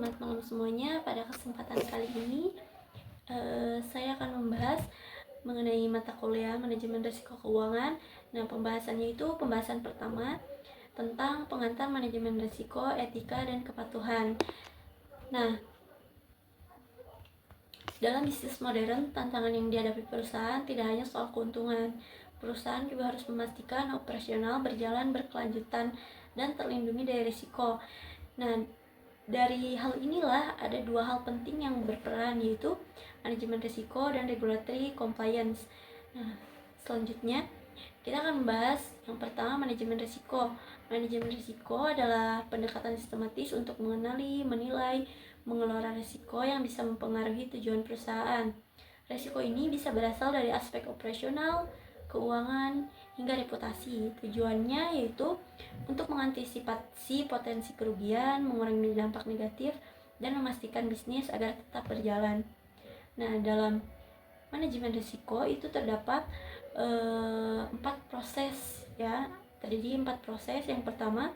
selamat malam semuanya. Pada kesempatan kali ini saya akan membahas mengenai mata kuliah manajemen risiko keuangan. Nah, pembahasannya itu pembahasan pertama tentang pengantar manajemen risiko, etika, dan kepatuhan. Nah, dalam bisnis modern, tantangan yang dihadapi perusahaan tidak hanya soal keuntungan. Perusahaan juga harus memastikan operasional berjalan berkelanjutan dan terlindungi dari risiko. Nah, dari hal inilah ada dua hal penting yang berperan, yaitu manajemen risiko dan regulatory compliance. Nah, selanjutnya kita akan membahas yang pertama, manajemen risiko. Manajemen risiko adalah pendekatan sistematis untuk mengenali, menilai, mengelola risiko yang bisa mempengaruhi tujuan perusahaan. Risiko ini bisa berasal dari aspek operasional, keuangan, hingga reputasi. Tujuannya yaitu untuk mengantisipasi potensi kerugian, mengurangi dampak negatif, dan memastikan bisnis agar tetap berjalan. Nah, dalam manajemen risiko itu terdapat 4 proses ya. Terdiri 4 proses. Yang pertama,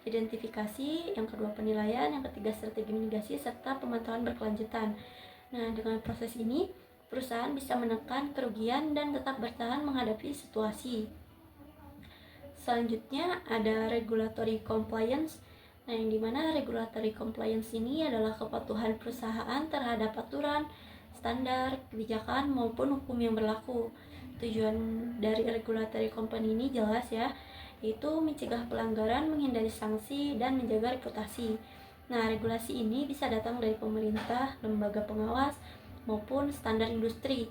identifikasi, yang kedua penilaian, yang ketiga strategi mitigasi, serta pemantauan berkelanjutan. Nah, dengan proses ini perusahaan bisa menekan kerugian dan tetap bertahan menghadapi situasi. Selanjutnya ada regulatory compliance. Nah, yang dimana regulatory compliance ini adalah kepatuhan perusahaan terhadap aturan, standar, kebijakan maupun hukum yang berlaku. Tujuan dari regulatory company ini jelas ya, yaitu mencegah pelanggaran, menghindari sanksi, dan menjaga reputasi. Nah, regulasi ini bisa datang dari pemerintah, lembaga pengawas, maupun standar industri.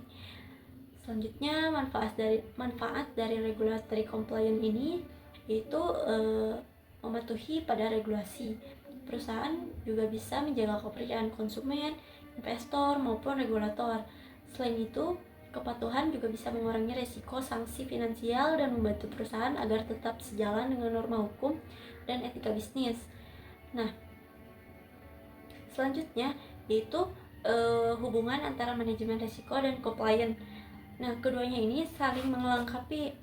Selanjutnya, manfaat dari regulatory compliance ini yaitu mematuhi pada regulasi. Perusahaan juga bisa menjaga kepercayaan konsumen, investor, maupun regulator. Selain itu, kepatuhan juga bisa mengurangi risiko sanksi finansial dan membantu perusahaan agar tetap sejalan dengan norma hukum dan etika bisnis. Nah, selanjutnya yaitu hubungan antara manajemen risiko dan compliance. Nah, keduanya ini saling melengkapi.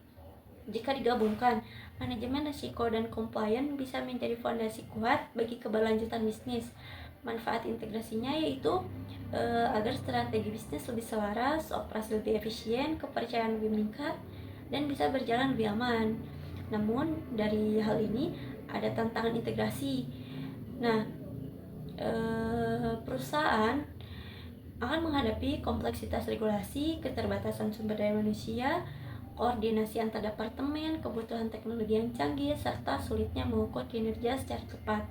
Jika digabungkan, manajemen risiko dan compliance bisa menjadi fondasi kuat bagi keberlanjutan bisnis. Manfaat integrasinya yaitu agar strategi bisnis lebih selaras, operasi lebih efisien, kepercayaan lebih meningkat, dan bisa berjalan lebih aman. Namun, dari hal ini ada tantangan integrasi. Nah, perusahaan akan menghadapi kompleksitas regulasi, keterbatasan sumber daya manusia, koordinasi antar departemen, kebutuhan teknologi yang canggih, serta sulitnya mengukur kinerja secara cepat.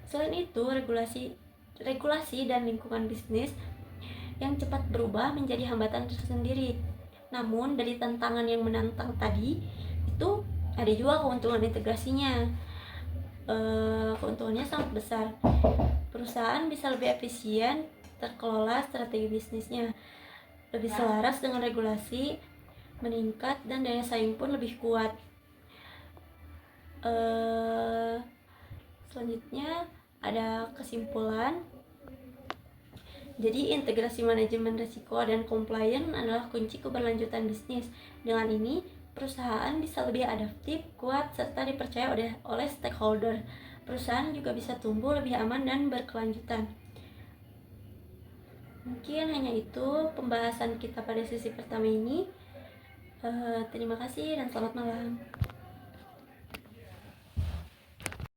Selain itu, regulasi dan lingkungan bisnis yang cepat berubah menjadi hambatan tersendiri. Namun, dari tantangan yang menantang tadi, itu ada juga keuntungan integrasinya. Keuntungannya sangat besar. Perusahaan bisa lebih efisien terkelola strategi bisnisnya, lebih selaras dengan regulasi, meningkat, dan daya saing pun lebih kuat. Selanjutnya ada kesimpulan. Jadi, integrasi manajemen risiko dan compliance adalah kunci keberlanjutan bisnis. Dengan ini, perusahaan bisa lebih adaptif, kuat, serta dipercaya oleh stakeholder. Perusahaan juga bisa tumbuh lebih aman dan berkelanjutan. Mungkin hanya itu pembahasan kita pada sesi pertama ini. Terima kasih dan selamat malam.